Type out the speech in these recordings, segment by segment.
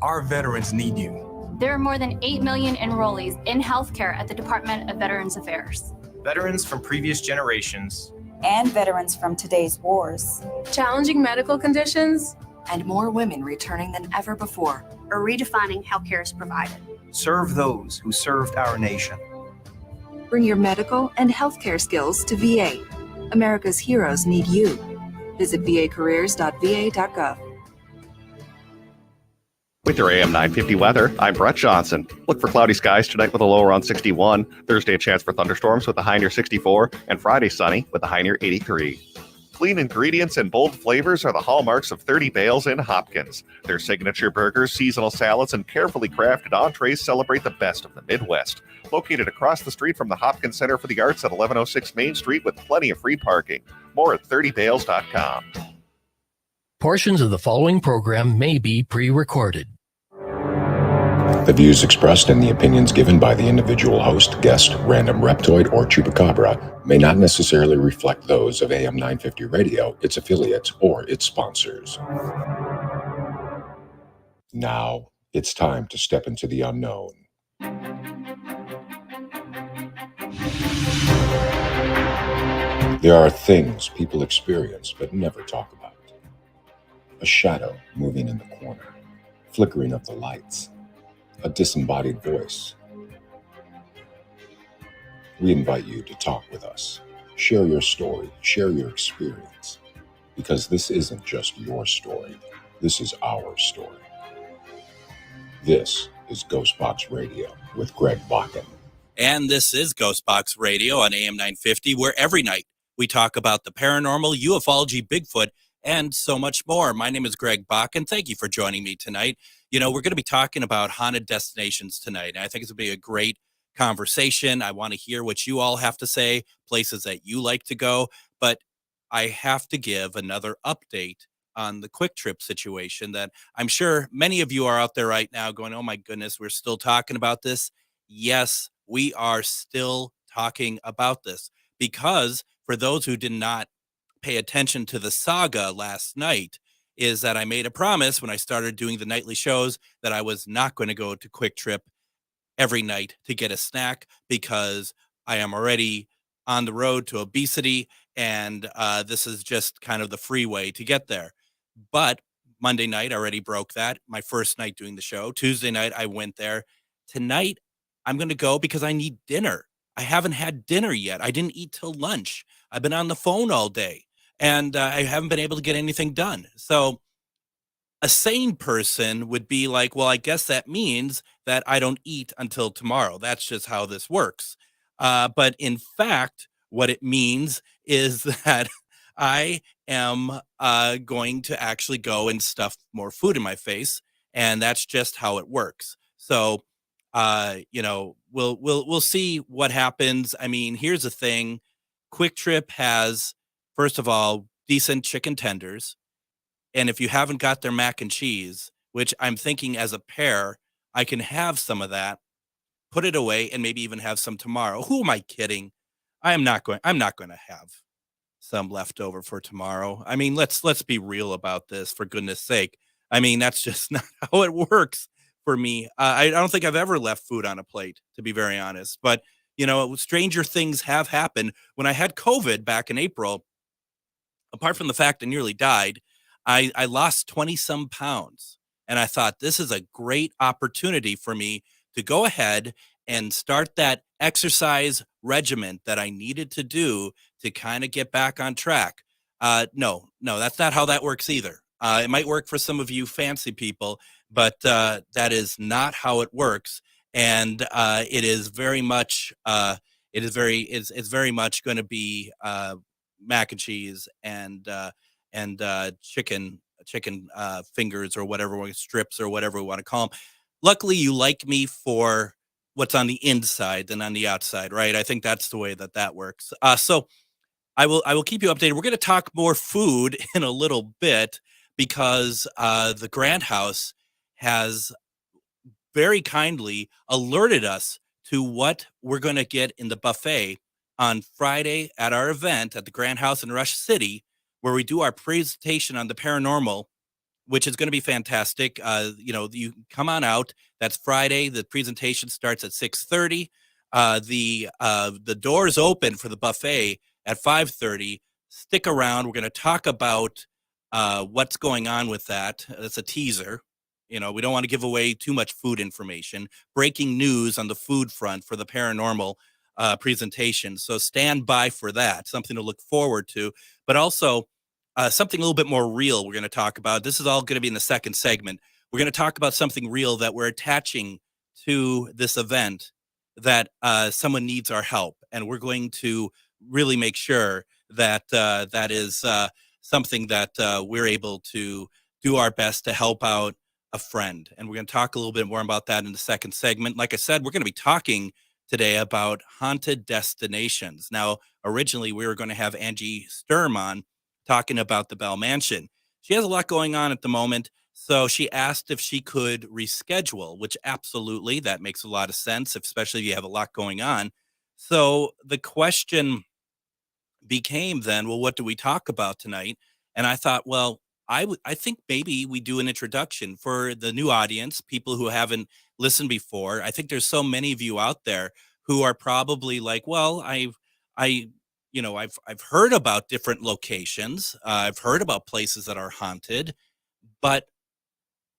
Our veterans need you. There are more than 8 million enrollees in healthcare at the Department of Veterans Affairs. Veterans from previous generations. And veterans from today's wars. Challenging medical conditions. And more women returning than ever before. Or redefining healthcare is provided. Serve those who served our nation. Bring your medical and healthcare skills to VA. America's heroes need you. Visit vacareers.va.gov. With your AM 950 weather, I'm Brett Johnson. Look for cloudy skies tonight with a low around 61. Thursday, a chance for thunderstorms with a high near 64. And Friday, sunny with a high near 83. Clean ingredients and bold flavors are the hallmarks of 30 Bales in Hopkins. Their signature burgers, seasonal salads, and carefully crafted entrees celebrate the best of the Midwest. Located across the street from the Hopkins Center for the Arts at 1106 Main Street with plenty of free parking. More at 30bales.com. Portions of the following program may be pre-recorded. The views expressed and the opinions given by the individual host, guest, random reptoid, or chupacabra may not necessarily reflect those of AM 950 Radio, its affiliates, or its sponsors. Now, it's time to step into the unknown. There are things people experience but never talk about. A shadow moving in the corner, flickering of the lights, a disembodied voice. We invite you to talk with us. Share your story, share your experience, because this isn't just your story. This is our story. This is GhostBox Radio with Greg Bakun. And this is GhostBox Radio on AM 950, where every night we talk about the paranormal, ufology, Bigfoot, and so much more. My name is Greg Bakun. Thank you for joining me tonight. You know, we're going to be talking about haunted destinations tonight, and I think it's going to be a great conversation. I want to hear what you all have to say, places that you like to go, but I have to give another update on the Quick Trip situation that I'm sure many of you are out there right now going, oh my goodness, we're still talking about this. Yes, we are still talking about this because for those who did not pay attention to the saga last night, is that I made a promise when I started doing the nightly shows that I was not going to go to Quick Trip every night to get a snack because I am already on the road to obesity and this is just kind of the free way to get there. But Monday night, I already broke that. My first night doing the show. Tuesday night, I went there. Tonight, I'm going to go because I need dinner. I haven't had dinner yet. I didn't eat till lunch. I've been on the phone all day. And I haven't been able to get anything done. So a sane person would be like, well, I guess that means that I don't eat until tomorrow. That's just how this works. But in fact, what it means is that I am going to actually go and stuff more food in my face. And that's just how it works. So, you know, we'll see what happens. I mean, here's the thing. Quick Trip has, first of all, decent chicken tenders. And if you haven't got their mac and cheese, which I'm thinking as a pair, I can have some of that, put it away, and maybe even have some tomorrow. Who am I kidding? I'm not going to have some left over for tomorrow. I mean, let's be real about this, for goodness sake. I mean, that's just not how it works for me. I don't think I've ever left food on a plate, to be very honest. But, you know, stranger things have happened. When I had COVID back in April, apart from the fact I nearly died, I lost 20 some pounds. And I thought this is a great opportunity for me to go ahead and start that exercise regimen that I needed to do to kind of get back on track. No, that's not how that works either. It might work for some of you fancy people, but that is not how it works. And it is very much, it's very much going to be mac and cheese and chicken fingers or whatever, strips or whatever we want to call them. Luckily, you like me for what's on the inside than on the outside, right? I think that's the way that works. So I will keep you updated. We're going to talk more food in a little bit because the Grant House has very kindly alerted us to what we're going to get in the buffet on Friday at our event at the Grant House in Rush City, where we do our presentation on the paranormal which is going to be fantastic. You come on out. That's Friday. The presentation starts at 6:30. The doors open for the buffet at 5:30. Stick around. We're going to talk about what's going on with that. That's a teaser. We don't want to give away too much food information. Breaking news on the food front for the paranormal presentation. So stand by for that. Something to look forward to. But also something a little bit more real we're going to talk about. This is all going to be in the second segment. We're going to talk about something real that we're attaching to this event that someone needs our help. And we're going to really make sure that that is something that we're able to do our best to help out a friend. And we're going to talk a little bit more about that in the second segment. Like I said, we're going to be talking today about haunted destinations. Now, originally we were going to have Angie Sturm on talking about the Bell Mansion. She has a lot going on at the moment, so she asked if she could reschedule, which absolutely, that makes a lot of sense, especially if you have a lot going on. So the question became then, well, what do we talk about tonight? And I thought, well, I think maybe we do an introduction for the new audience, people who haven't listened before. I think there's so many of you out there who are probably like, well, I've heard about different locations. I've heard about places that are haunted, but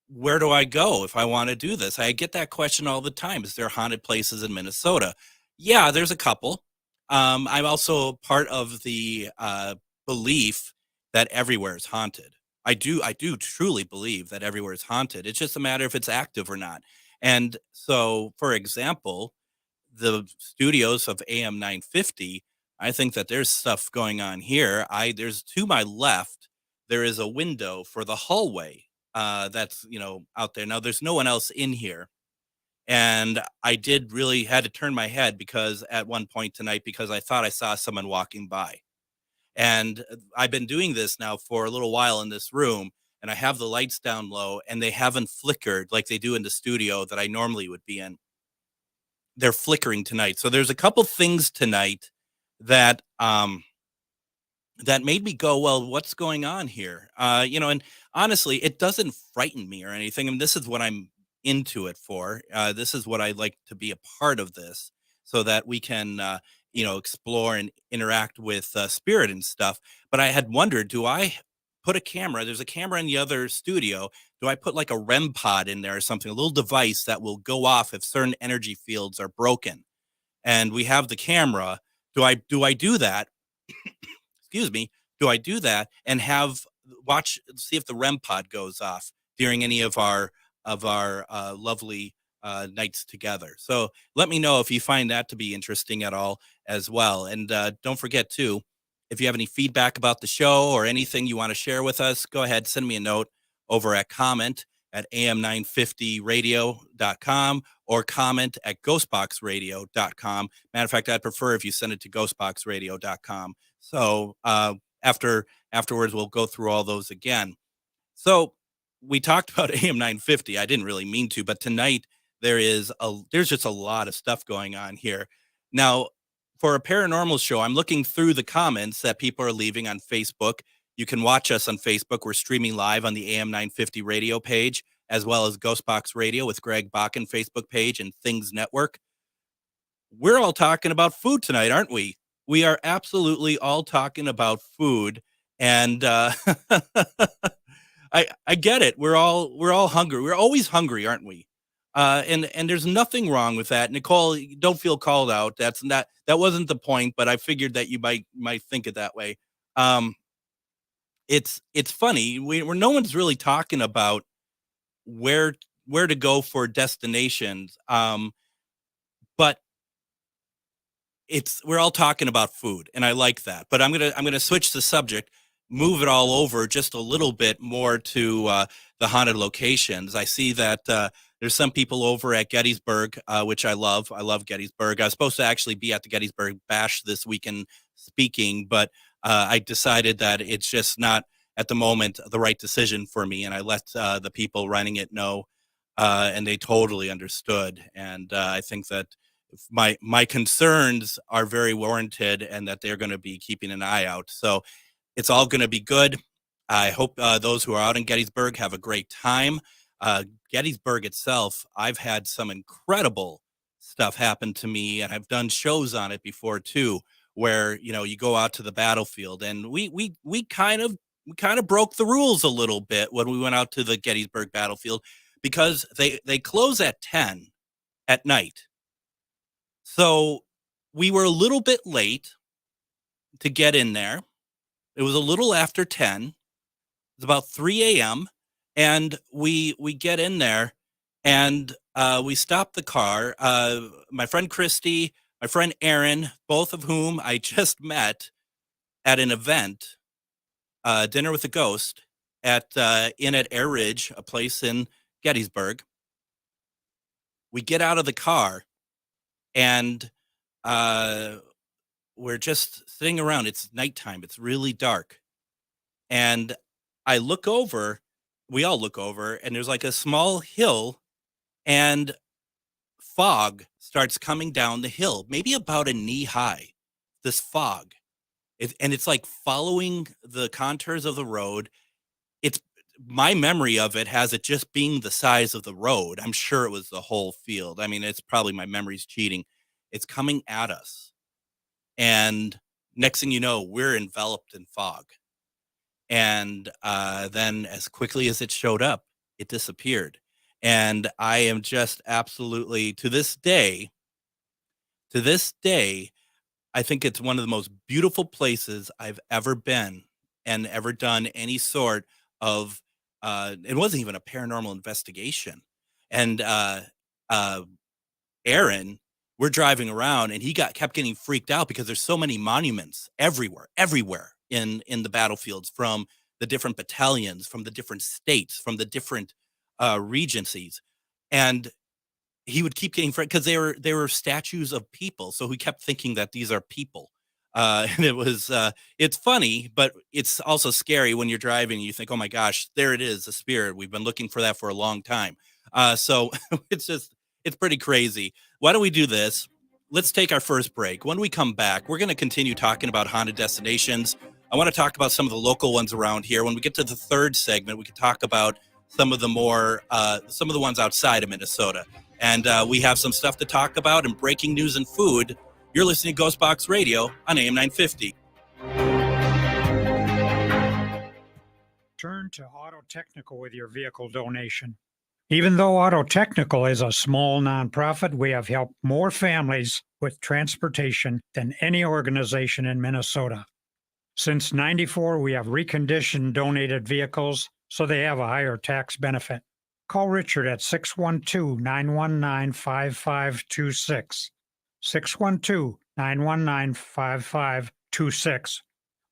where do I go if I want to do this? I get that question all the time. Is there haunted places in Minnesota? Yeah, there's a couple. I'm also part of the belief that everywhere is haunted. I do truly believe that everywhere is haunted. It's just a matter if it's active or not. And so, for example, the studios of AM 950, I think that there's stuff going on here. There's to my left, there is a window for the hallway that's out there. Now, there's no one else in here. And I did really had to turn my head because at one point tonight, because I thought I saw someone walking by. And I've been doing this now for a little while in this room, and I have the lights down low, and they haven't flickered like they do in the studio that I normally would be in. They're flickering tonight. So there's a couple things tonight that that made me go, well, what's going on here? And honestly, it doesn't frighten me or anything. I mean, this is what I'm into it for. This is what I like to be a part of this so that we can explore and interact with spirit and stuff. But I had wondered, do I put a camera? There's a camera in the other studio. Do I put like a REM pod in there or something, a little device that will go off if certain energy fields are broken? And we have the camera. Do I do that? Excuse me. Do I do that and see if the REM pod goes off during any of our lovely nights together? So let me know if you find that to be interesting at all as well. And don't forget too, if you have any feedback about the show or anything you want to share with us, go ahead, send me a note over at comment@am950radio.com or comment@ghostboxradio.com. Matter of fact, I'd prefer if you send it to ghostboxradio.com. So afterwards, we'll go through all those again. So we talked about AM 950. I didn't really mean to, but tonight there's just a lot of stuff going on here. Now, for a paranormal show, I'm looking through the comments that people are leaving on Facebook. You can watch us on Facebook. We're streaming live on the AM 950 radio page, as well as GhostBox Radio with Greg Bakun Facebook page and Things Network. We're all talking about food tonight, aren't we? We are absolutely all talking about food. And I get it. We're all hungry. We're always hungry, aren't we? And there's nothing wrong with that. Nicole, don't feel called out. That wasn't the point, but I figured that you might think it that way. It's funny. Where no one's really talking about where to go for destinations. But we're all talking about food, and I like that. But I'm gonna switch the subject, move it all over just a little bit more to the haunted locations. I see that there's some people over at Gettysburg, which I love. I love Gettysburg. I was supposed to actually be at the Gettysburg Bash this weekend speaking, but I decided that it's just not at the moment the right decision for me, and I let the people running it know, and they totally understood. And I think that my concerns are very warranted, and that they're going to be keeping an eye out. So it's all going to be good. I hope those who are out in Gettysburg have a great time. Gettysburg itself, I've had some incredible stuff happen to me, and I've done shows on it before too, where you go out to the battlefield, and we kind of broke the rules a little bit when we went out to the Gettysburg battlefield, because they close at 10 at night. So we were a little bit late to get in there. It was a little after 10. It was about 3 a.m. And we get in there, and we stop the car. My friend Christy, my friend Aaron, both of whom I just met at an event, Dinner with a Ghost, at Air Ridge, a place in Gettysburg. We get out of the car, and we're just sitting around. It's nighttime. It's really dark. And I look over, we all look over, and there's like a small hill, and fog starts coming down the hill, maybe about a knee high, this fog. And it's like following the contours of the road. It's my memory of it has it just being the size of the road. I'm sure it was the whole field. I mean, it's probably my memory's cheating. It's coming at us. And next thing you know, we're enveloped in fog. And then as quickly as it showed up, it disappeared. And I am just absolutely, to this day, I think it's one of the most beautiful places I've ever been and ever done any sort of, it wasn't even a paranormal investigation. And Aaron, we're driving around, and he kept getting freaked out because there's so many monuments everywhere in the battlefields, from the different battalions, from the different states, from the different regencies. And he would keep getting freaked because they were statues of people. So he kept thinking that these are people. And it was, it's funny, but it's also scary when you're driving and you think, oh my gosh, there it is, the spirit. We've been looking for that for a long time. So it's pretty crazy. Why don't we do this? Let's take our first break. When we come back, we're going to continue talking about haunted destinations. I want to talk about some of the local ones around here. When we get to the third segment, we can talk about some of the ones outside of Minnesota. And we have some stuff to talk about and breaking news and food. You're listening to GhostBox Radio on AM 950. Turn to Auto Technical with your vehicle donation. Even though Auto Technical is a small nonprofit, we have helped more families with transportation than any organization in Minnesota. Since '94, we have reconditioned donated vehicles so they have a higher tax benefit. Call Richard at 612-919-5526, 612-919-5526,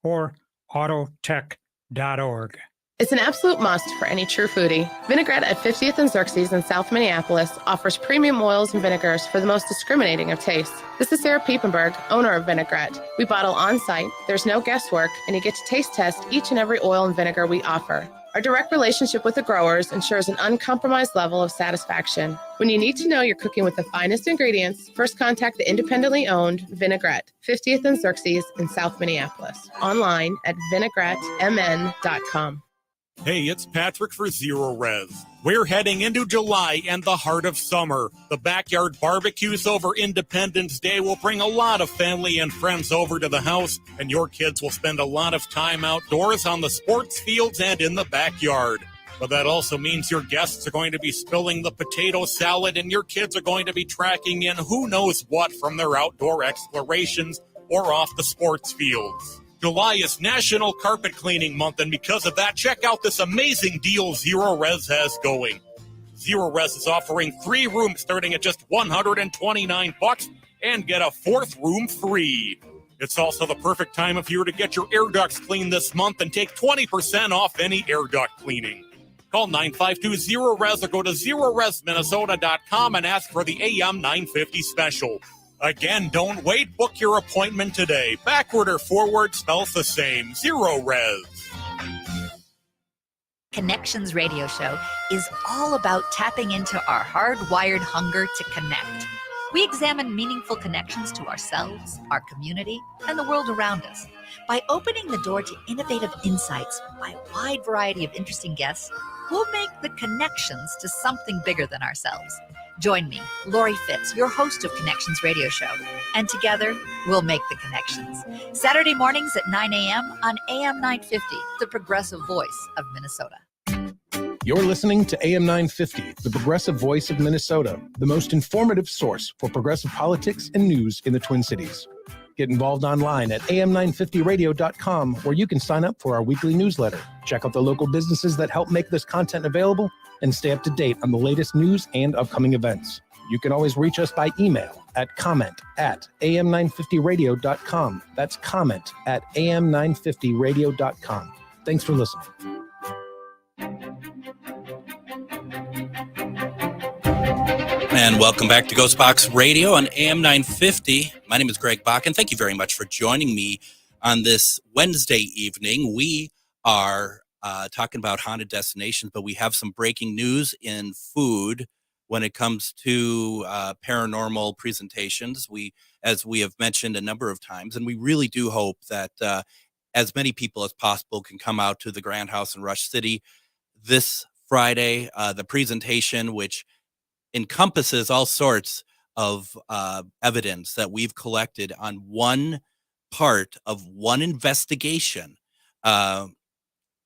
or autotech.org. It's an absolute must for any true foodie. Vinaigrette at 50th and Xerxes in South Minneapolis offers premium oils and vinegars for the most discriminating of tastes. This is Sarah Piepenberg, owner of Vinaigrette. We bottle on-site, there's no guesswork, and you get to taste test each and every oil and vinegar we offer. Our direct relationship with the growers ensures an uncompromised level of satisfaction. When you need to know you're cooking with the finest ingredients, first contact the independently owned Vinaigrette, 50th and Xerxes in South Minneapolis. Online at vinaigrettemn.com. Hey, it's Patrick for Zero Res. We're heading into July and the heart of summer. The backyard barbecues over Independence Day will bring a lot of family and friends over to the house, and your kids will spend a lot of time outdoors on the sports fields and in the backyard. But that also means your guests are going to be spilling the potato salad, and your kids are going to be tracking in who knows what from their outdoor explorations or off the sports fields. July is National Carpet Cleaning Month, and because of that, check out this amazing deal Zero Res has going. Zero Res is offering 3 rooms starting at just $129 and get a 4th room free. It's also the perfect time of year to get your air ducts cleaned this month and take 20% off any air duct cleaning. Call 952-ZERO-RES or go to ZeroResMinnesota.com and ask for the AM 950 special. Again, don't wait. Book your appointment today. Backward or forward spells the same. Zero Res. Connections Radio Show is all about tapping into our hardwired hunger to connect. We examine meaningful connections to ourselves, our community, and the world around us. By opening the door to innovative insights by a wide variety of interesting guests, we'll make the connections to something bigger than ourselves. Join me, Lori Fitz, your host of Connections Radio Show, and together we'll make the connections. Saturday mornings at 9 a.m. on AM 950, the progressive voice of Minnesota. You're listening to AM 950, the progressive voice of Minnesota, the most informative source for progressive politics and news in the Twin Cities. Get involved online at am950radio.com, where you can sign up for our weekly newsletter, check out the local businesses that help make this content available, and stay up to date on the latest news and upcoming events. You can always reach us by email at comment@am950radio.com. That's comment@am950radio.com. Thanks for listening. And welcome back to GhostBox Radio on AM 950. My name is Greg Bakun. Thank you very much for joining me on this Wednesday evening. We are talking about haunted destinations, but we have some breaking news in food when it comes to paranormal presentations. As we have mentioned a number of times, and we really do hope that as many people as possible can come out to the Grand House in Rush City this Friday. The presentation, which encompasses all sorts of evidence that we've collected on one part of one investigation.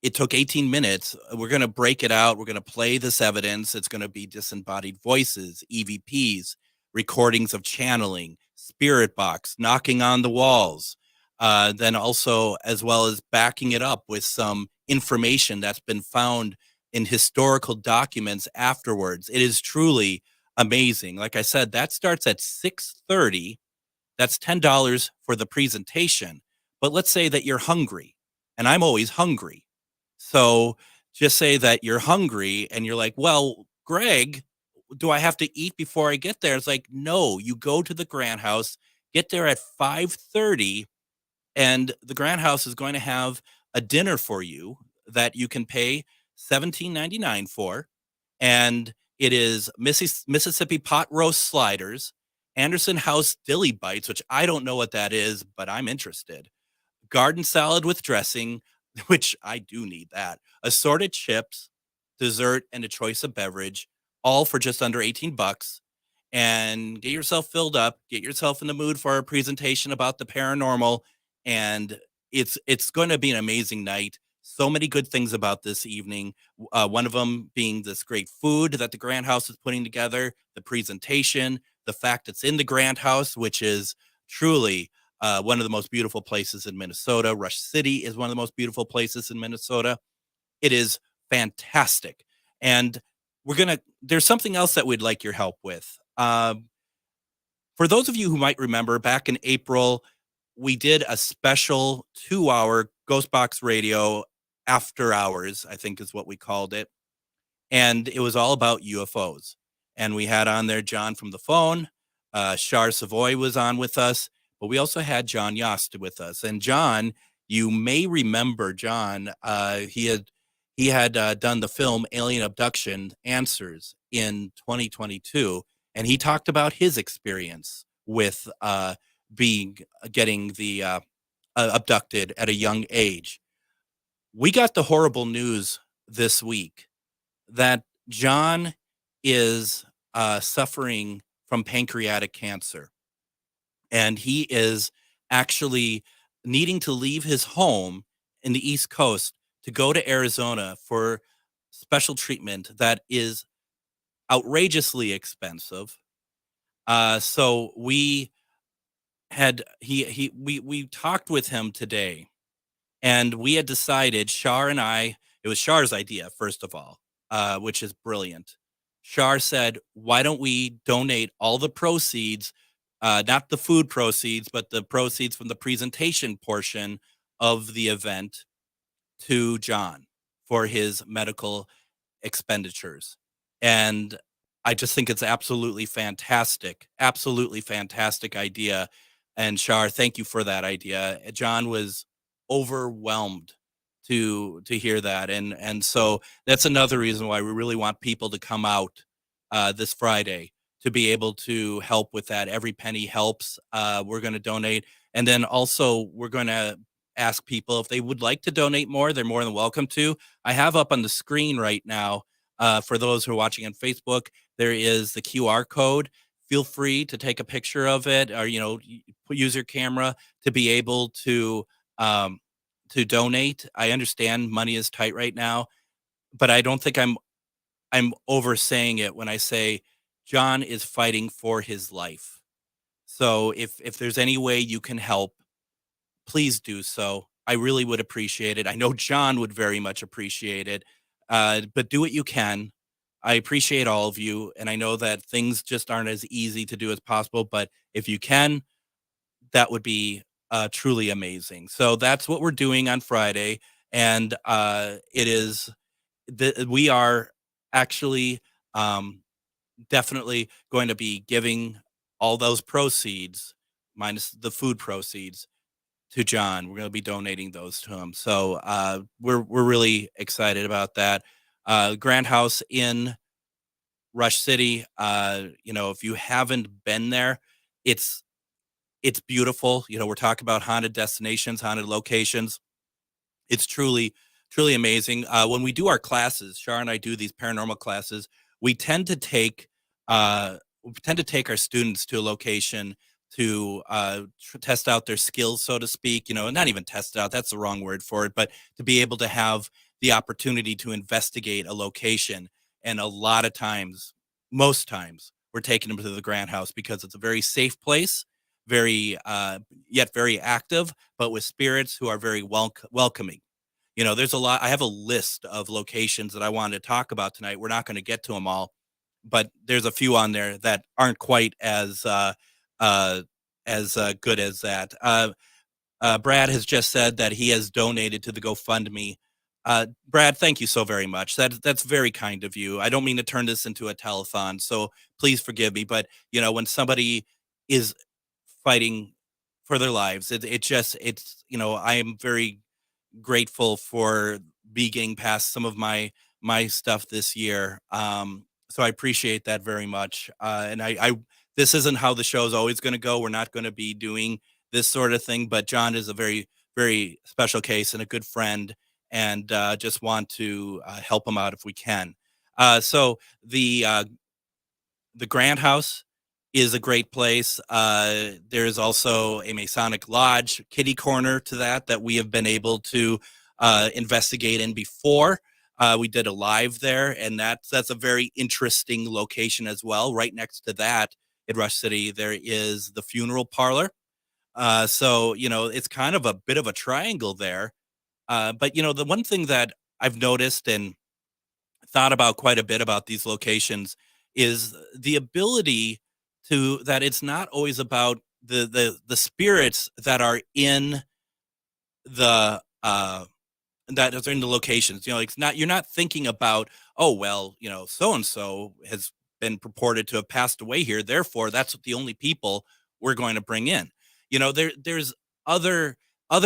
It took 18 minutes. We're going to break it out. We're going to play this evidence. It's going to be disembodied voices, EVPs, recordings of channeling, spirit box, knocking on the walls, then also as well as backing it up with some information that's been found in historical documents afterwards. It is truly amazing. Like I said, that starts at 6:30. That's $10 for the presentation. But let's say that you're hungry, and I'm always hungry. So just say that you're hungry and you're like, well, Greg, do I have to eat before I get there? It's like, no, you go to the Grand House, get there at 5:30, and the Grand House is going to have a dinner for you that you can pay $17.99 for. And it is Mississippi pot roast sliders, Anderson House dilly bites, which I don't know what that is, but I'm interested. Garden salad with dressing, which I do need that. Assorted chips, dessert, and a choice of beverage, all for just under $18. And get yourself filled up, get yourself in the mood for a presentation about the paranormal, and it's going to be an amazing night. So many good things about this evening. One of them being this great food that the Grand House is putting together, the presentation, the fact it's in the Grand House, which is truly one of the most beautiful places in Minnesota. Rush City is one of the most beautiful places in Minnesota. It is fantastic. And there's something else that we'd like your help with. For those of you who might remember, back in April, we did a special 2-hour GhostBox Radio after hours, I think is what we called it. And it was all about UFOs. And we had on there John from the phone. Shar Savoy was on with us. But we also had John Yost with us. And John, you may remember John, he had done the film Alien Abduction Answers in 2022. And he talked about his experience with getting abducted at a young age. We got the horrible news this week that John is suffering from pancreatic cancer. And he is actually needing to leave his home in the East Coast to go to Arizona for special treatment that is outrageously expensive. So we talked with him today, and we had decided, Shar and I, it was Shar's idea, first of all, which is brilliant. Shar said, why don't we donate all the proceeds, not the food proceeds, but the proceeds from the presentation portion of the event to John for his medical expenditures. And I just think it's absolutely fantastic idea. And Shar, thank you for that idea. John was overwhelmed to hear that. And so that's another reason why we really want people to come out this Friday to be able to help with that. Every penny helps. We're going to donate. And then also we're going to ask people if they would like to donate more, they're more than welcome to. I have up on the screen right now, for those who are watching on Facebook, there is the QR code. Feel free to take a picture of it, or, use your camera to be able to donate. I understand money is tight right now, but I don't think I'm oversaying it when I say John is fighting for his life. So if there's any way you can help, please do so. I really would appreciate it. I know John would very much appreciate it, but do what you can. I appreciate all of you, and I know that things just aren't as easy to do as possible, but if you can, that would be truly amazing. So that's what we're doing on Friday, and we are actually definitely going to be giving all those proceeds, minus the food proceeds, to John. We're going to be donating those to him. So we're really excited about that. Grand House in Rush City, if you haven't been there, it's beautiful. We're talking about haunted destinations, haunted locations. It's truly, truly amazing. When we do our classes, Shar and I do these paranormal classes, we tend to take our students to a location to test out their skills, so to speak, not even test it out, that's the wrong word for it, but to be able to have the opportunity to investigate a location. And a lot of times, most times, we're taking them to the Grand House because it's a very safe place, very yet very active, but with spirits who are very welcoming. There's a lot. I have a list of locations that I wanted to talk about tonight. We're not going to get to them all, but there's a few on there that aren't quite as good as that. Brad has just said that he has donated to the GoFundMe. Brad, thank you so very much. That's very kind of you. I don't mean to turn this into a telethon, so please forgive me. But when somebody is fighting for their lives, I am very grateful for getting past some of my stuff this year. So I appreciate that very much. And I this isn't how the show is always going to go. We're not going to be doing this sort of thing, but John is a very, very special case and a good friend, and just want to help him out if we can. So the Grand House is a great place. There's also a Masonic Lodge kitty corner to that we have been able to investigate in before. We did a live there, and that's a very interesting location as well. Right next to that in Rush City, there is the funeral parlor. So, it's kind of a bit of a triangle there. But, the one thing that I've noticed and thought about quite a bit about these locations is the ability that it's not always about the spirits that are in that are in the locations. You're not thinking about, oh, well, so-and-so has been purported to have passed away here, therefore that's the only people we're going to bring in. There's other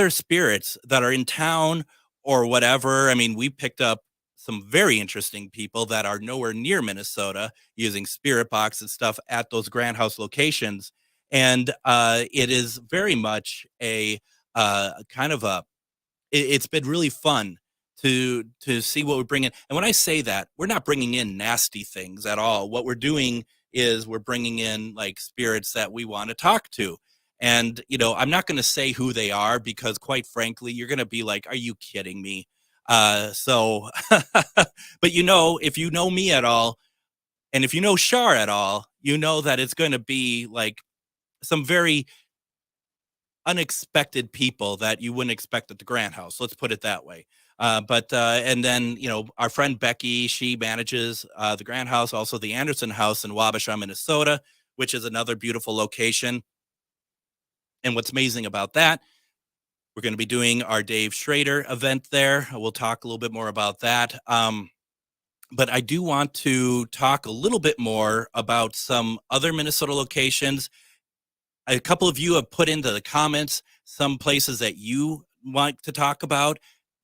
spirits that are in town or whatever. I mean, we picked up some very interesting people that are nowhere near Minnesota using spirit box and stuff at those Grand House locations. And it is very much a kind of it's been really fun to see what we bring in. And when I say that, we're not bringing in nasty things at all. What we're doing is we're bringing in like spirits that we want to talk to. And, I'm not going to say who they are because quite frankly, you're going to be like, are you kidding me? But if you know me at all, and if you know Shar at all, you know that it's going to be like some very unexpected people that you wouldn't expect at the Grand House. Let's put it that way. And then, our friend Becky, she manages the Grand House, also the Anderson House in Wabasha, Minnesota, which is another beautiful location. And what's amazing about that, we're going to be doing our Dave Schrader event there. We'll talk a little bit more about that. But I do want to talk a little bit more about some other Minnesota locations. A couple of you have put into the comments some places that you want to talk about.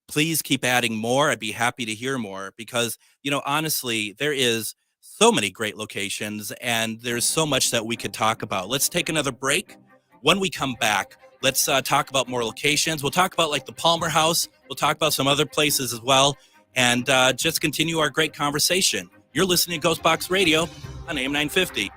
Please keep adding more. I'd be happy to hear more because, honestly, there is so many great locations, and there's so much that we could talk about. Let's take another break. When we come back, let's talk about more locations. We'll talk about like the Palmer House. We'll talk about some other places as well, and just continue our great conversation. You're listening to GhostBox Radio on AM 950.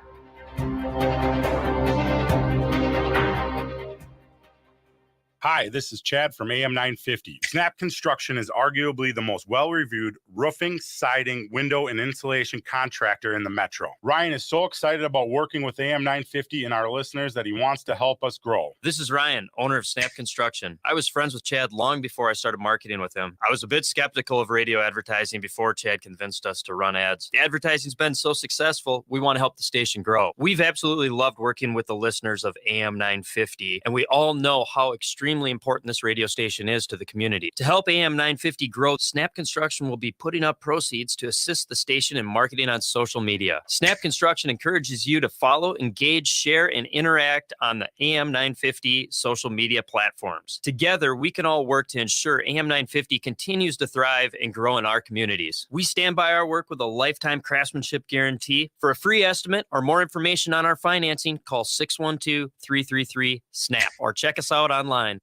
Hi, this is Chad from AM 950. Snap Construction is arguably the most well-reviewed roofing, siding, window, and insulation contractor in the metro. Ryan is so excited about working with AM 950 and our listeners that he wants to help us grow. This is Ryan, owner of Snap Construction. I was friends with Chad long before I started marketing with him. I was a bit skeptical of radio advertising before Chad convinced us to run ads. The advertising's been so successful, we want to help the station grow. We've absolutely loved working with the listeners of AM 950, and we all know how extremely important this radio station is to the community. To help AM 950 grow, Snap Construction will be putting up proceeds to assist the station in marketing on social media. Snap Construction encourages you to follow, engage, share, and interact on the AM 950 social media platforms. Together, we can all work to ensure AM 950 continues to thrive and grow in our communities. We stand by our work with a lifetime craftsmanship guarantee. For a free estimate or more information on our financing, call 612-333-SNAP or check us out online.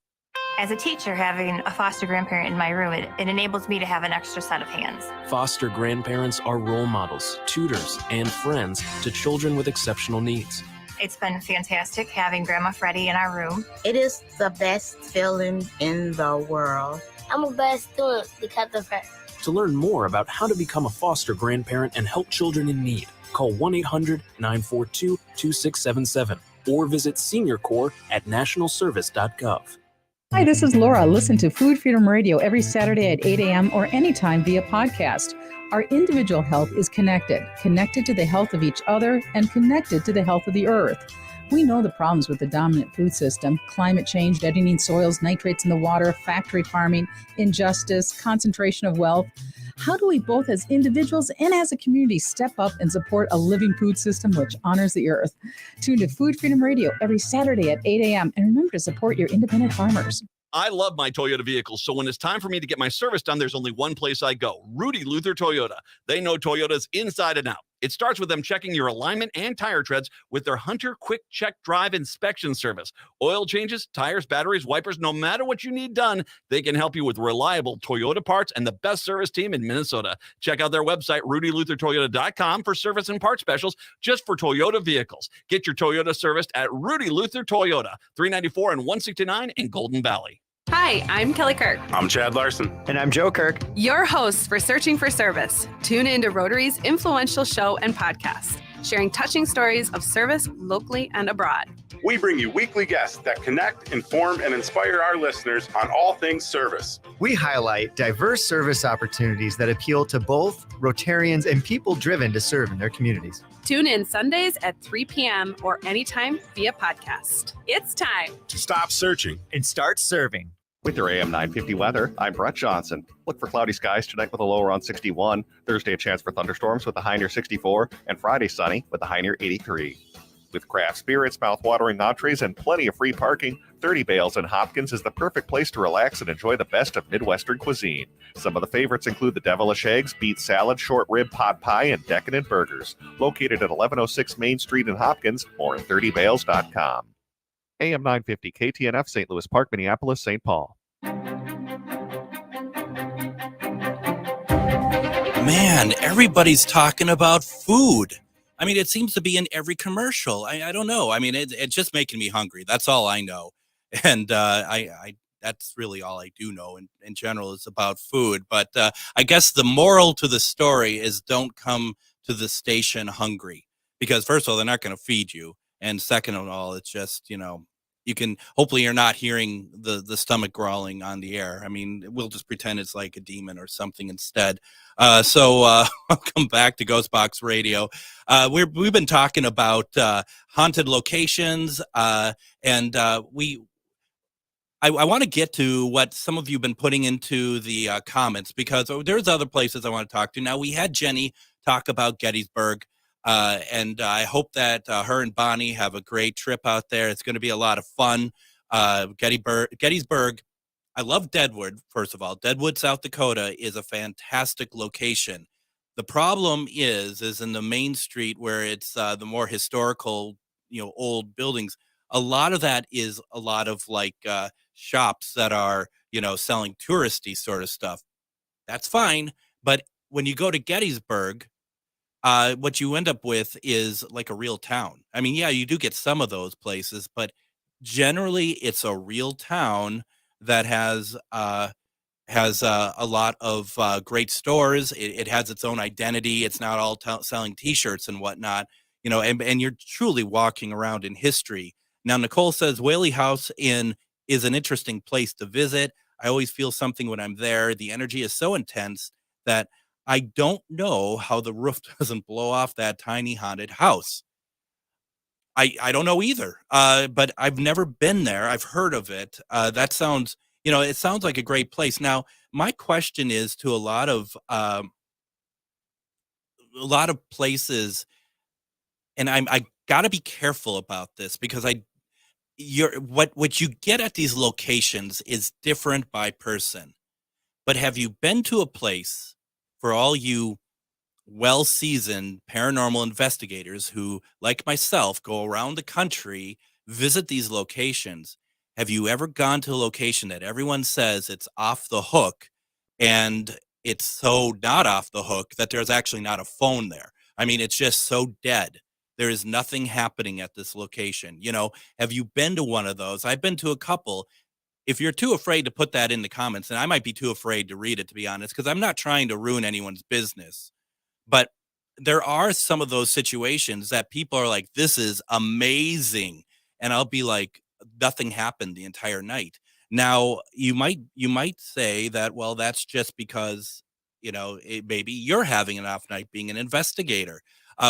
As a teacher, having a foster grandparent in my room, it enables me to have an extra set of hands. Foster grandparents are role models, tutors, and friends to children with exceptional needs. It's been fantastic having Grandma Freddie in our room. It is the best feeling in the world. I'm the best student because of her. To learn more about how to become a foster grandparent and help children in need, call 1-800-942-2677 or visit SeniorCorps at nationalservice.gov. Hi, this is Laura. Listen to Food Freedom Radio every Saturday at 8 a.m. or anytime via podcast. Our individual health is connected to the health of each other and connected to the health of the earth. We know the problems with the dominant food system: climate change, deadening soils, nitrates in the water, factory farming, injustice, concentration of wealth. How do we both as individuals and as a community step up and support a living food system which honors the earth? Tune to Food Freedom Radio every Saturday at 8 a.m. and remember to support your independent farmers. I love my Toyota vehicles, so when it's time for me to get my service done, there's only one place I go: Rudy Luther Toyota. They know Toyotas inside and out. It starts with them checking your alignment and tire treads with their Hunter Quick Check Drive inspection service. Oil changes, tires, batteries, wipers, no matter what you need done, they can help you with reliable Toyota parts and the best service team in Minnesota. Check out their website, rudyluthertoyota.com, for service and part specials just for Toyota vehicles. Get your Toyota serviced at Rudy Luther Toyota, 394 and 169 in Golden Valley. Hi, I'm Kelly Kirk. I'm Chad Larson. And I'm Joe Kirk. Your hosts for Searching for Service. Tune in to Rotary's influential show and podcast, sharing touching stories of service locally and abroad. We bring you weekly guests that connect, inform, and inspire our listeners on all things service. We highlight diverse service opportunities that appeal to both Rotarians and people driven to serve in their communities. Tune in Sundays at 3 p.m. or anytime via podcast. It's time to stop searching and start serving. With your AM 950 weather, I'm Brett Johnson. Look for cloudy skies tonight with a low around 61. Thursday, a chance for thunderstorms with a high near 64. And Friday, sunny with a high near 83. With craft spirits, mouth-watering entrees, and plenty of free parking, 30 Bales in Hopkins is the perfect place to relax and enjoy the best of Midwestern cuisine. Some of the favorites include the devilish eggs, beet salad, short rib pot pie, and decadent burgers. Located at 1106 Main Street in Hopkins, or at 30bales.com. AM 950 KTNF, St. Louis Park, Minneapolis, St. Paul. Man, everybody's talking about food. I mean, it seems to be in every commercial. I don't know. I mean, it's just making me hungry. That's all I know. And I that's really all I do know in general is about food. But I guess the moral to the story is don't come to the station hungry. Because first of all, they're not going to feed you. And second of all, it's just, you can, hopefully you're not hearing the stomach growling on the air. I mean, we'll just pretend it's like a demon or something instead. Welcome back to GhostBox Radio. We've been talking about haunted locations, and I want to get to what some of you have been putting into the comments, because there's other places I want to talk to. Now, we had Jenny talk about Gettysburg. And I hope that her and Bonnie have a great trip out there. It's going to be a lot of fun. Gettysburg. I love Deadwood, first of all. Deadwood, South Dakota is a fantastic location. The problem is in the main street where it's the more historical, old buildings. A lot of that is a lot of like shops that are, selling touristy sort of stuff. That's fine. But when you go to Gettysburg, what you end up with is like a real town. I mean, yeah, you do get some of those places, but generally it's a real town that has a lot of great stores. It has its own identity. It's not all selling T-shirts and whatnot, and you're truly walking around in history. Now, Nicole says Whaley House Inn is an interesting place to visit. I always feel something when I'm there. The energy is so intense that I don't know how the roof doesn't blow off that tiny haunted house. I don't know either, but I've never been there. I've heard of it. That sounds, it sounds like a great place. Now, my question is to a lot of places, and I got to be careful about this because what you get at these locations is different by person. But have you been to a place, for all you well-seasoned paranormal investigators who, like myself, go around the country, visit these locations? Have you ever gone to a location that everyone says it's off the hook, and it's so not off the hook that there's actually not a phone there? I mean, it's just so dead. There is nothing happening at this location. Have you been to one of those? I've been to a couple. If you're too afraid to put that in the comments, and I might be too afraid to read it, to be honest, because I'm not trying to ruin anyone's business. But there are some of those situations that people are like, this is amazing. And I'll be like, nothing happened the entire night. Now, you might say that, well, that's just because, maybe you're having an off night being an investigator.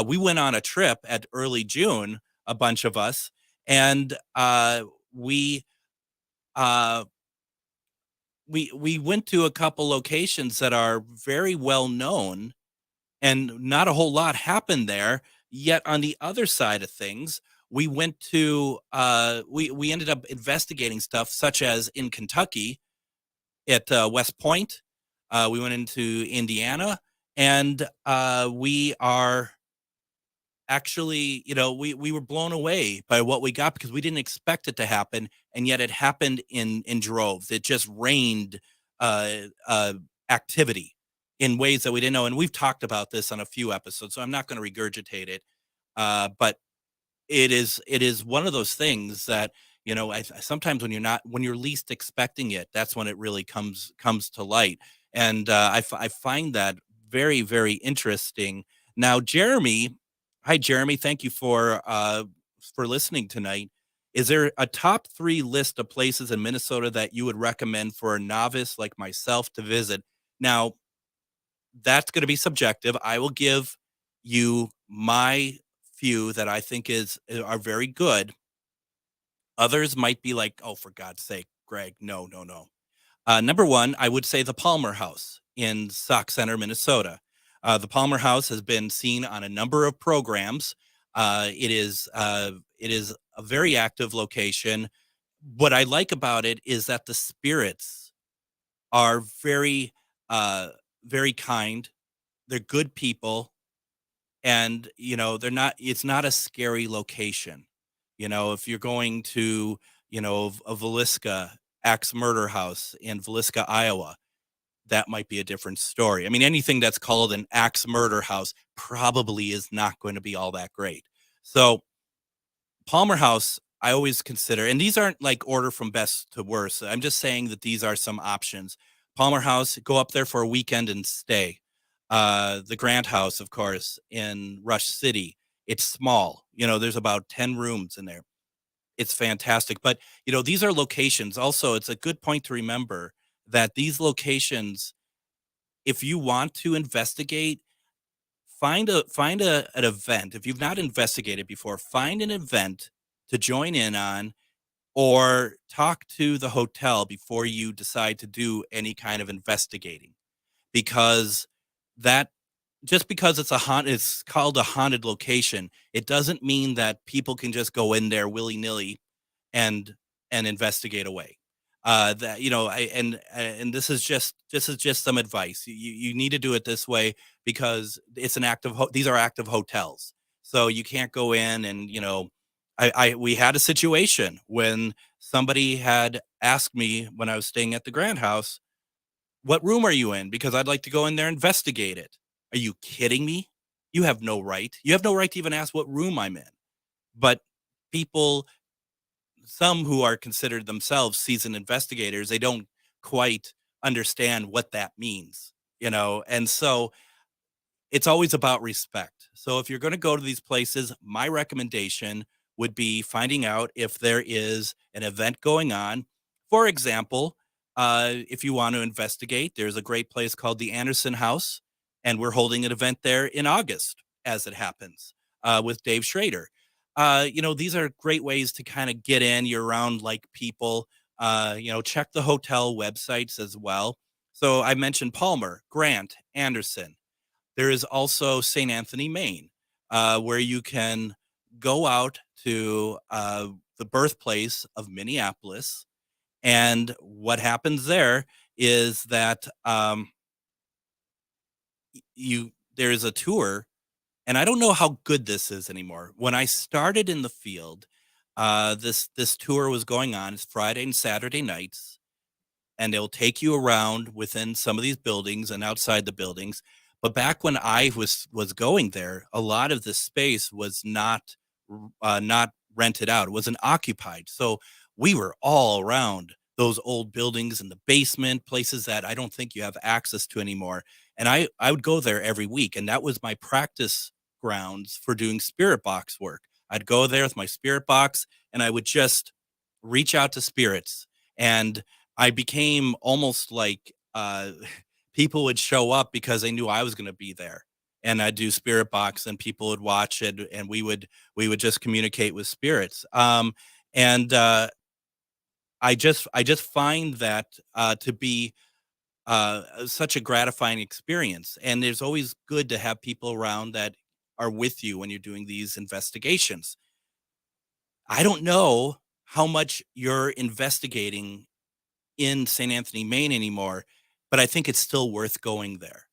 We went on a trip at early June, a bunch of us, and we went to a couple locations that are very well known, and not a whole lot happened there. Yet on the other side of things, we went to we ended up investigating stuff such as in Kentucky at West Point. We went into Indiana, and we are actually, we were blown away by what we got because we didn't expect it to happen, and yet it happened in droves. It just rained activity in ways that we didn't know. And we've talked about this on a few episodes, so I'm not going to regurgitate it. But it is one of those things that, sometimes when you're least expecting it, that's when it really comes to light. And I find that very, very interesting. Now, Jeremy, hi, Jeremy. Thank you for listening tonight. Is there a top 3 list of places in Minnesota that you would recommend for a novice like myself to visit? Now, that's going to be subjective. I will give you my few that I think are very good. Others might be like, oh, for God's sake, Greg, no. Number 1, I would say the Palmer House in Sauk Center, Minnesota. The Palmer House has been seen on a number of programs. It is a very active location. What I like about it is that the spirits are very, very kind. They're good people, and it's not a scary location. If you're going to a Villisca Axe Murder House in Villisca, Iowa, that might be a different story. I mean, anything that's called an axe murder house probably is not going to be all that great. So Palmer House, I always consider, and these aren't like order from best to worst. I'm just saying that these are some options. Palmer House, go up there for a weekend and stay. The Grant House, of course, in Rush City. It's small. There's about 10 rooms in there. It's fantastic. But, these are locations. Also, it's a good point to remember that these locations, if you want to investigate, find an event. If you've not investigated before, find an event to join in on, or talk to the hotel before you decide to do any kind of investigating, because just because it's called a haunted location, it doesn't mean that people can just go in there willy-nilly and investigate away. That and this is just some advice. You need to do it this way because it's an active. These are active hotels, so you can't go in and we had a situation when somebody had asked me when I was staying at the Grand House, "What room are you in? Because I'd like to go in there and investigate it." Are you kidding me? You have no right. You have no right to even ask what room I'm in. But people, some who are considered themselves seasoned investigators, they don't quite understand what that means, and so it's always about respect. So if you're going to go to these places, my recommendation would be finding out if there is an event going on. For example, if you want to investigate, there's a great place called the Anderson House, and we're holding an event there in August, as it happens, with Dave Schrader. These are great ways to kind of get in. You're around like people. Check the hotel websites as well. So I mentioned Palmer, Grant, Anderson. There is also St. Anthony, Maine, where you can go out to the birthplace of Minneapolis. And what happens there is that there is a tour, and I don't know how good this is anymore. When I started in the field, this tour was going on. It's Friday and Saturday nights, and they'll take you around within some of these buildings and outside the buildings. But back when I was going there, a lot of the space was not rented out. It wasn't occupied. So we were all around those old buildings in the basement, places that I don't think you have access to anymore. And I would go there every week, and that was my practice grounds for doing spirit box work. I'd go there with my spirit box, and I would just reach out to spirits. And I became almost like people would show up because they knew I was going to be there, and I'd do spirit box, and people would watch it, and we would just communicate with spirits. I just find that to be such a gratifying experience, and it's always good to have people around that are with you when you're doing these investigations. I don't know how much you're investigating in St. Anthony, Maine anymore, but I think it's still worth going there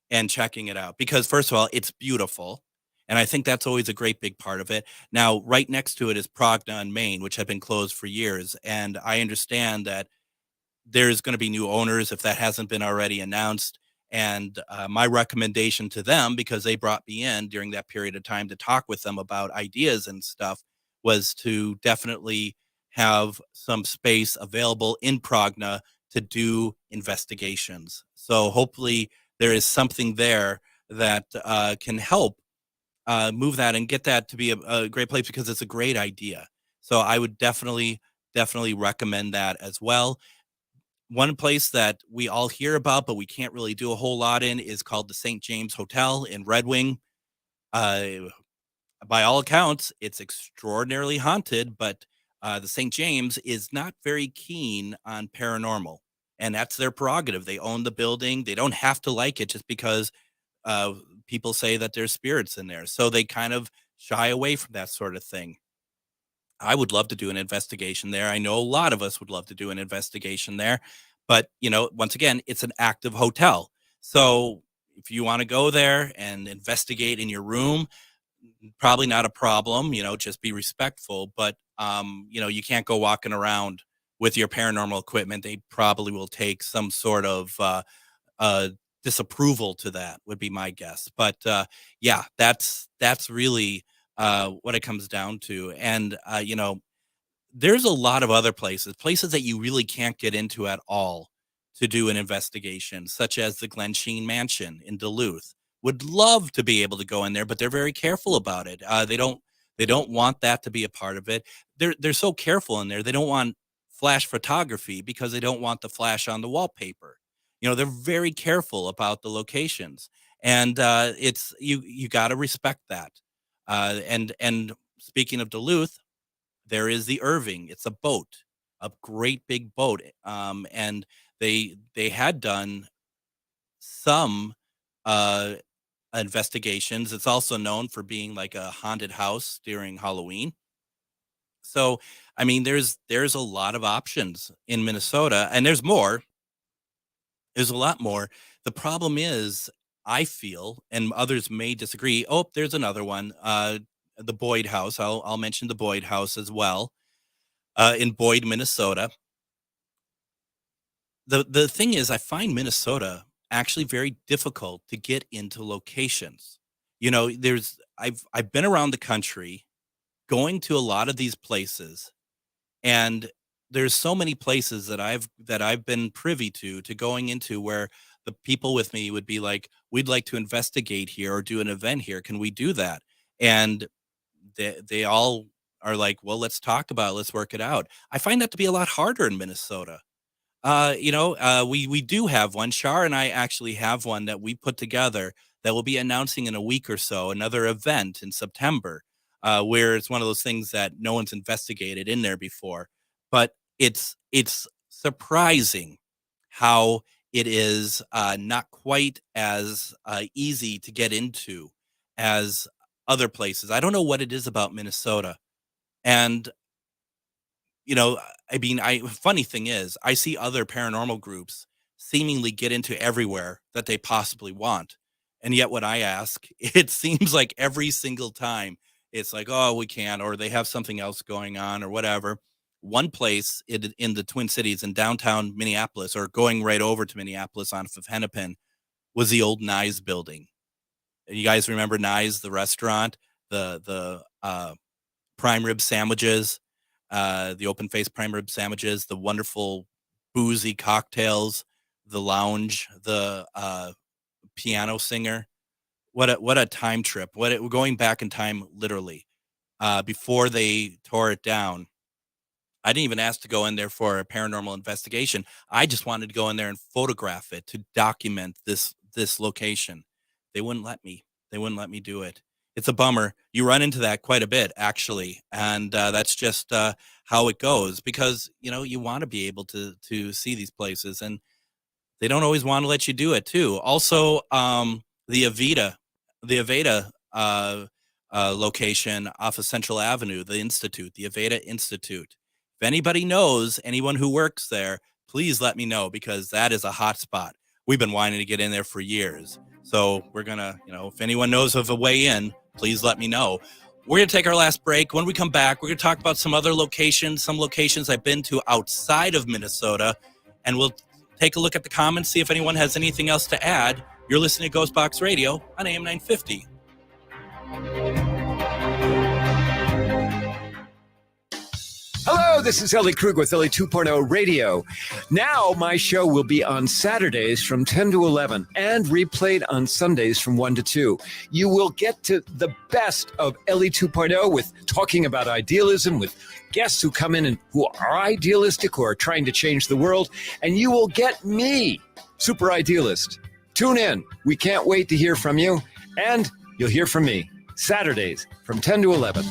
and checking it out because, first of all, it's beautiful. And I think that's always a great big part of it. Now, right next to it is Progna, Maine, which had been closed for years. And I understand that there's going to be new owners if that hasn't been already announced. And my recommendation to them, because they brought me in during that period of time to talk with them about ideas and stuff, was to definitely have some space available in Progna to do investigations. So hopefully there is something there that can help move that and get that to be a great place because it's a great idea. So I would definitely recommend that as well. One place that we all hear about, but we can't really do a whole lot in is called the St. James Hotel in Red Wing. By all accounts, it's extraordinarily haunted, but the St. James is not very keen on paranormal, and that's their prerogative. They own the building. They don't have to like it just because people say that there's spirits in there. So they kind of shy away from that sort of thing. I would love to do an investigation there. I know a lot of us would love to do an investigation there, but once again, it's an active hotel. So if you want to go there and investigate in your room, probably not a problem, just be respectful, but you can't go walking around with your paranormal equipment. They probably will take some sort of disapproval to that, would be my guess. But yeah, that's really what it comes down to. And there's a lot of other places that you really can't get into at all to do an investigation, such as the Glen Sheen Mansion in Duluth. Would love to be able to go in there, but they're very careful about it. They don't want that to be a part of it. They're so careful in there. They don't want flash photography because they don't want the flash on the wallpaper. They're very careful about the locations, and it's you got to respect that. And speaking of Duluth, there is the Irving. It's a boat, a great big boat, and they had done some investigations. It's also known for being like a haunted house during Halloween. So, I mean, there's a lot of options in Minnesota, and there's more. There's a lot more. The problem is, I feel, and others may disagree. Oh, there's another one. The Boyd House. I'll mention the Boyd House as well, in Boyd, Minnesota. The thing is, I find Minnesota actually very difficult to get into locations. You know, I've been around the country, going to a lot of these places, and there's so many places that I've been privy to going into where the people with me would be like, we'd like to investigate here or do an event here. Can we do that? And they all are like, well, let's talk about it. Let's work it out. I find that to be a lot harder in Minnesota. We do have one. Shar and I actually have one that we put together that we'll be announcing in a week or so, another event in September, where it's one of those things that no one's investigated in there before. But it's surprising how it is not quite as easy to get into as other places. I don't know what it is about Minnesota. And, you know, I mean, funny thing is, I see other paranormal groups seemingly get into everywhere that they possibly want. And yet when I ask, it seems like every single time it's like, oh, we can't, or they have something else going on or whatever. One place in the Twin Cities in downtown Minneapolis, or going right over to Minneapolis on Hennepin, was the old Nye's building. You guys remember Nye's, the restaurant, the prime rib sandwiches, the open face prime rib sandwiches, the wonderful boozy cocktails, the lounge, the piano singer. What a time trip. We're going back in time, literally, before they tore it down. I didn't even ask to go in there for a paranormal investigation. I just wanted to go in there and photograph it to document this location. They wouldn't let me. They wouldn't let me do it. It's a bummer. You run into that quite a bit, actually, and that's just how it goes, because you want to be able to see these places, and they don't always want to let you do it too. Also, the Aveda location off of Central Avenue, the Aveda Institute. If anybody knows anyone who works there, please let me know, because that is a hot spot. We've been wanting to get in there for years. So we're going to, if anyone knows of a way in, please let me know. We're going to take our last break. When we come back, we're going to talk about some other locations, some locations I've been to outside of Minnesota, and we'll take a look at the comments, see if anyone has anything else to add. You're listening to GhostBox Radio on AM 950. Hello, this is Ellie Krug with Ellie 2.0 Radio. Now my show will be on Saturdays from 10 to 11 and replayed on Sundays from 1 to 2. You will get to the best of Ellie 2.0 with talking about idealism, with guests who come in and who are idealistic, who are trying to change the world, and you will get me, Super Idealist. Tune in. We can't wait to hear from you, and you'll hear from me Saturdays from 10 to 11.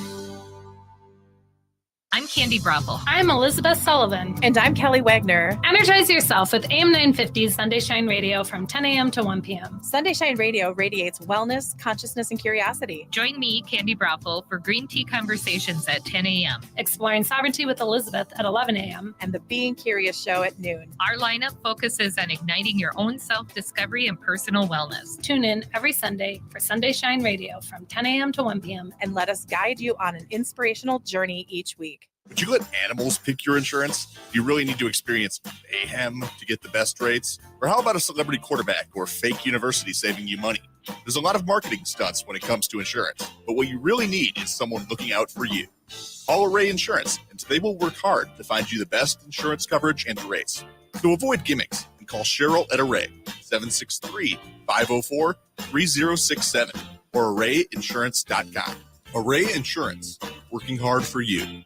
I'm Candy Brothel. I'm Elizabeth Sullivan. And I'm Kelly Wagner. Energize yourself with AM 950's Sunday Shine Radio from 10 a.m. to 1 p.m. Sunday Shine Radio radiates wellness, consciousness, and curiosity. Join me, Candy Brothel, for Green Tea Conversations at 10 a.m. Exploring Sovereignty with Elizabeth at 11 a.m. And the Being Curious Show at noon. Our lineup focuses on igniting your own self-discovery and personal wellness. Tune in every Sunday for Sunday Shine Radio from 10 a.m. to 1 p.m. And let us guide you on an inspirational journey each week. Would you let animals pick your insurance? Do you really need to experience mayhem to get the best rates? Or how about a celebrity quarterback or fake university saving you money? There's a lot of marketing stunts when it comes to insurance, but what you really need is someone looking out for you. Call Array Insurance, and they will work hard to find you the best insurance coverage and rates. So avoid gimmicks and call Cheryl at Array, 763-504-3067 or arrayinsurance.com. Array Insurance, working hard for you.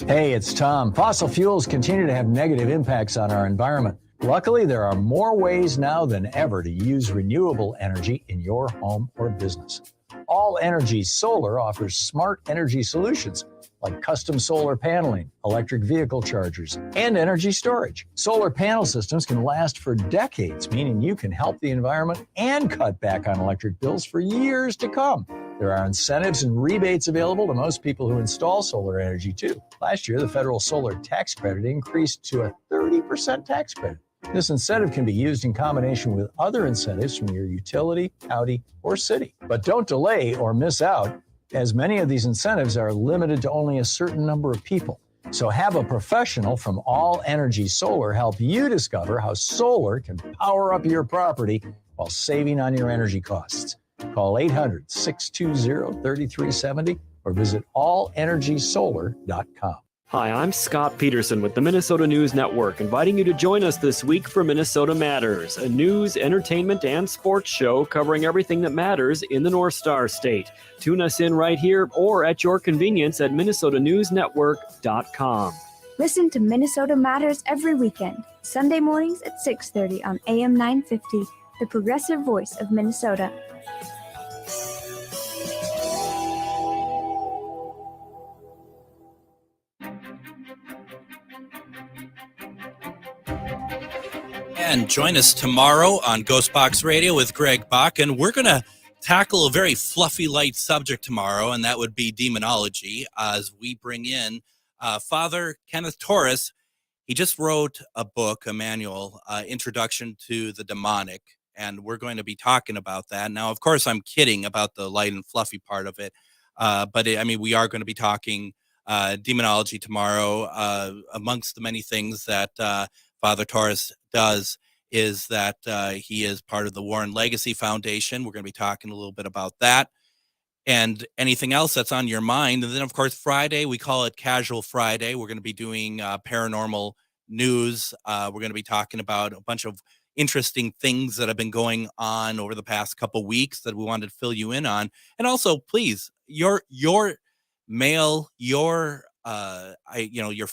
Hey, it's Tom. Fossil fuels continue to have negative impacts on our environment. Luckily, there are more ways now than ever to use renewable energy in your home or business. All Energy Solar offers smart energy solutions like custom solar paneling, electric vehicle chargers, and energy storage. Solar panel systems can last for decades, meaning you can help the environment and cut back on electric bills for years to come. There are incentives and rebates available to most people who install solar energy, too. Last year, the federal solar tax credit increased to a 30% tax credit. This incentive can be used in combination with other incentives from your utility, county, or city. But don't delay or miss out, as many of these incentives are limited to only a certain number of people. So have a professional from All Energy Solar help you discover how solar can power up your property while saving on your energy costs. Call 800-620-3370 or visit allenergysolar.com. Hi, I'm Scott Peterson with the Minnesota News Network, inviting you to join us this week for Minnesota Matters, a news, entertainment, and sports show covering everything that matters in the North Star State. Tune us in right here or at your convenience at minnesotanewsnetwork.com. Listen to Minnesota Matters every weekend, Sunday mornings at 6:30 on AM 950, the progressive voice of Minnesota. And join us tomorrow on GhostBox Radio with Greg Bakun. We're going to tackle a very fluffy, light subject tomorrow, and that would be demonology, as we bring in Father Kenneth Torres. He just wrote a book, a manual, Introduction to the Demonic, and we're going to be talking about that. Now, of course, I'm kidding about the light and fluffy part of it, but we are going to be talking demonology tomorrow. Amongst the many things that Father Torres does is that he is part of the Warren Legacy Foundation. We're going to be talking a little bit about that and anything else that's on your mind. And then, of course, Friday, we call it Casual Friday. We're going to be doing paranormal news. We're going to be talking about a bunch of interesting things that have been going on over the past couple weeks that we wanted to fill you in on. And also, please, your mail, your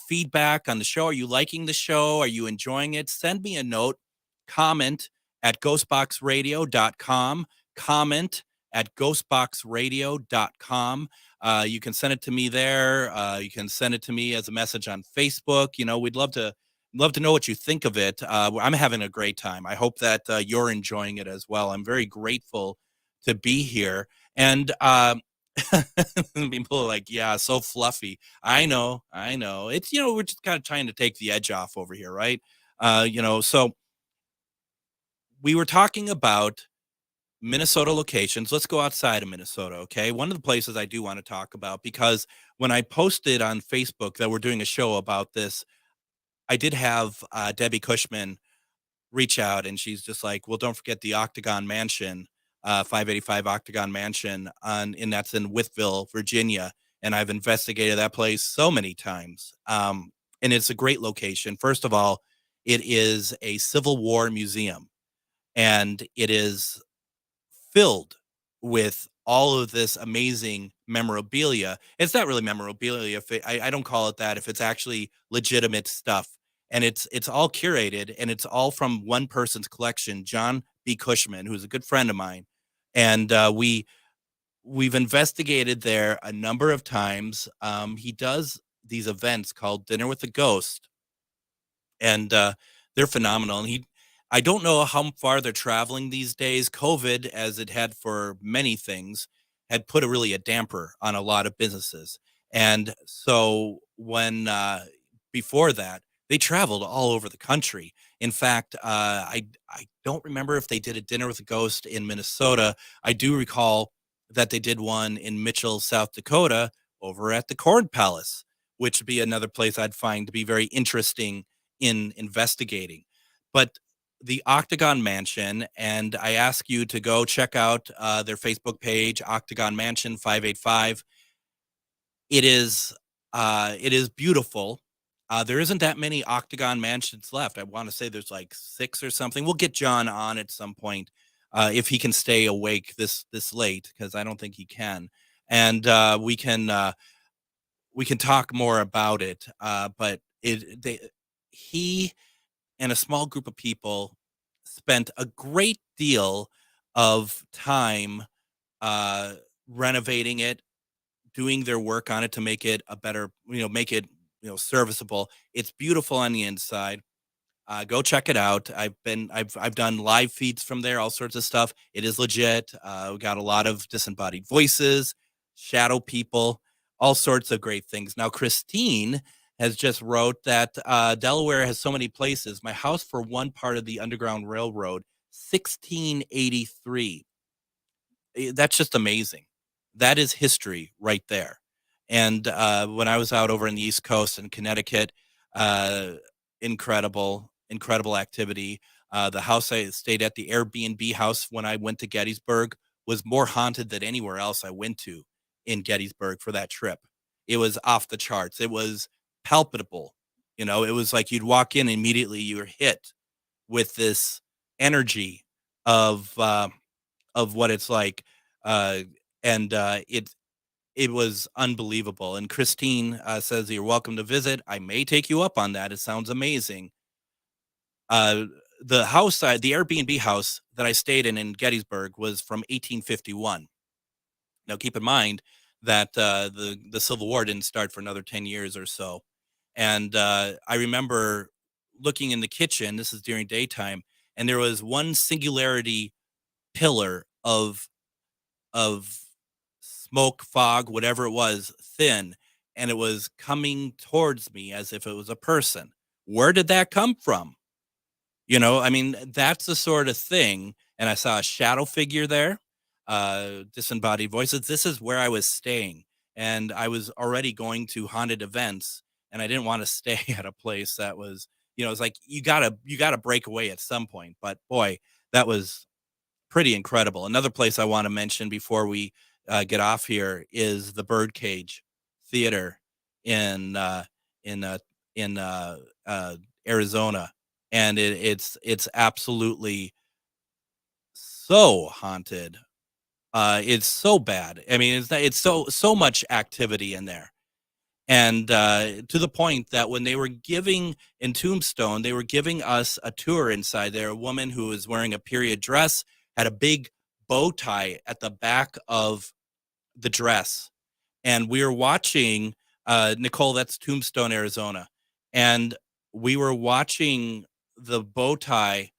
feedback on the show. Are you liking the show? Are you enjoying it? Send me a note. Comment at ghostboxradio.com. Comment at ghostboxradio.com. You can send it to me there. You can send it to me as a message on Facebook. We'd love to know what you think of it. I'm having a great time. I hope that you're enjoying it as well. I'm very grateful to be here. And people are like, yeah, so fluffy. I know. It's, we're just kind of trying to take the edge off over here, right? So we were talking about Minnesota locations. Let's go outside of Minnesota, okay? One of the places I do want to talk about, because when I posted on Facebook that we're doing a show about this, I did have Debbie Cushman reach out, and she's just like, well, don't forget the Octagon Mansion, 585 Octagon Mansion, and that's in Wytheville, Virginia. And I've investigated that place so many times. And it's a great location. First of all, it is a Civil War museum, and it is filled with all of this amazing memorabilia. It's not really memorabilia. I don't call it that if it's actually legitimate stuff. And it's all curated, and it's all from one person's collection, John B. Cushman, who's a good friend of mine. And we've investigated there a number of times. He does these events called Dinner with the Ghost, and they're phenomenal. And I don't know how far they're traveling these days. COVID, as it had for many things, had put a damper on a lot of businesses. And so when before that, they traveled all over the country. In fact, I don't remember if they did a Dinner with a Ghost in Minnesota. I do recall that they did one in Mitchell, South Dakota, over at the Corn Palace, which would be another place I'd find to be very interesting in investigating. But the Octagon Mansion, and I ask you to go check out their Facebook page, Octagon Mansion 585. It is beautiful. There isn't that many Octagon Mansions left. I want to say there's like 6 or something. We'll get John on at some point if he can stay awake this late, because I don't think he can. And we can talk more about it. But he and a small group of people spent a great deal of time renovating it, doing their work on it to make it a better, make it serviceable. It's beautiful on the inside. Go check it out. I've done live feeds from there, all sorts of stuff. It is legit. We got a lot of disembodied voices, shadow people, all sorts of great things. Now, Christine has just wrote that Delaware has so many places. My house for one part of the Underground Railroad, 1683. That's just amazing. That is history right there. And when I was out over in the East Coast in Connecticut, incredible activity. The house I stayed at, the Airbnb house when I went to Gettysburg, was more haunted than anywhere else I went to in Gettysburg for that trip. It was off the charts. It was palpable. It was like you'd walk in, immediately you were hit with this energy of what it's like. It was unbelievable. And Christine says, you're welcome to visit. I may take you up on that. It sounds amazing. The Airbnb house that I stayed in Gettysburg was from 1851. Now, keep in mind that the Civil War didn't start for another 10 years or so. And I remember looking in the kitchen, this is during daytime, and there was one singularity pillar of smoke, fog, whatever it was, thin, and it was coming towards me as if it was a person. Where did that come from? That's the sort of thing. And I saw a shadow figure there, disembodied voices. This is where I was staying, and I was already going to haunted events, and I didn't want to stay at a place that was, it's like you gotta break away at some point. But boy, that was pretty incredible. Another place I want to mention before we get off here is the Birdcage Theater in Arizona, and it's absolutely so haunted. It's so bad. It's so much activity in there, and to the point that when they were giving in Tombstone, they were giving us a tour inside there. A woman who was wearing a period dress had a big bow tie at the back of the dress, and we were watching Nicole, that's Tombstone, Arizona, and we were watching the bow tie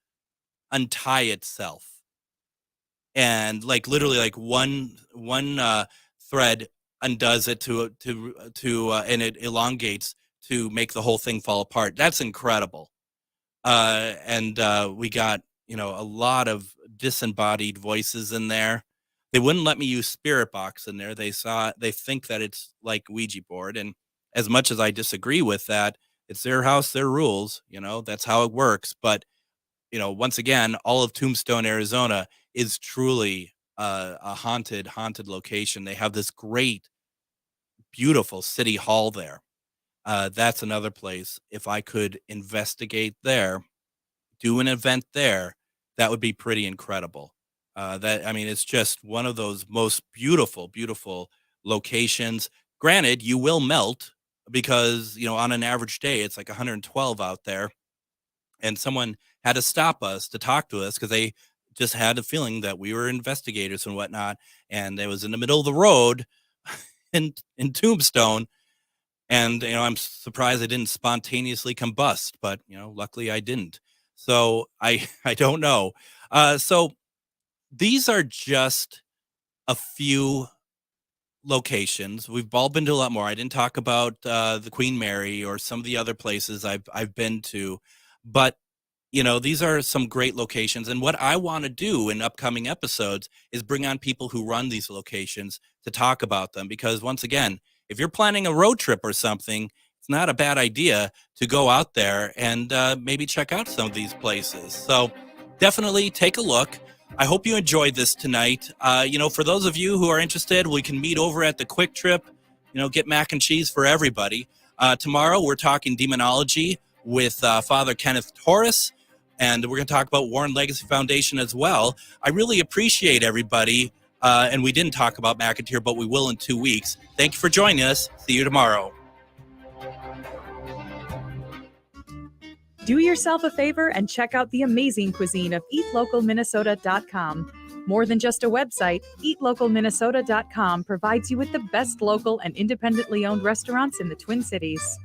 untie itself, and literally one thread undoes it and it elongates to make the whole thing fall apart. That's incredible. And we got a lot of disembodied voices in there. They wouldn't let me use Spirit Box in there. They think that it's like Ouija board. And as much as I disagree with that, it's their house, their rules, that's how it works. But, once again, all of Tombstone, Arizona is truly a haunted location. They have this great, beautiful city hall there. That's another place. If I could investigate there, do an event there, that would be pretty incredible. It's just one of those most beautiful locations. Granted, you will melt because, on an average day, it's like 112 out there. And someone had to stop us to talk to us because they just had a feeling that we were investigators and whatnot. And it was in the middle of the road in Tombstone. And, I'm surprised I didn't spontaneously combust, but, luckily I didn't. So I don't know. So these are just a few locations. We've all been to a lot more. I didn't talk about the Queen Mary or some of the other places I've been to, but these are some great locations. And what I want to do in upcoming episodes is bring on people who run these locations to talk about them. Because once again, if you're planning a road trip or something, it's not a bad idea to go out there and maybe check out some of these places. So definitely take a look. I hope you enjoyed this tonight. For those of you who are interested, we can meet over at the Quick Trip, get mac and cheese for everybody. Tomorrow, we're talking demonology with Father Kenneth Torres, and we're going to talk about Warren Legacy Foundation as well. I really appreciate everybody, and we didn't talk about McAteer, but we will in 2 weeks. Thank you for joining us. See you tomorrow. Do yourself a favor and check out the amazing cuisine of eatlocalminnesota.com. More than just a website, eatlocalminnesota.com provides you with the best local and independently owned restaurants in the Twin Cities.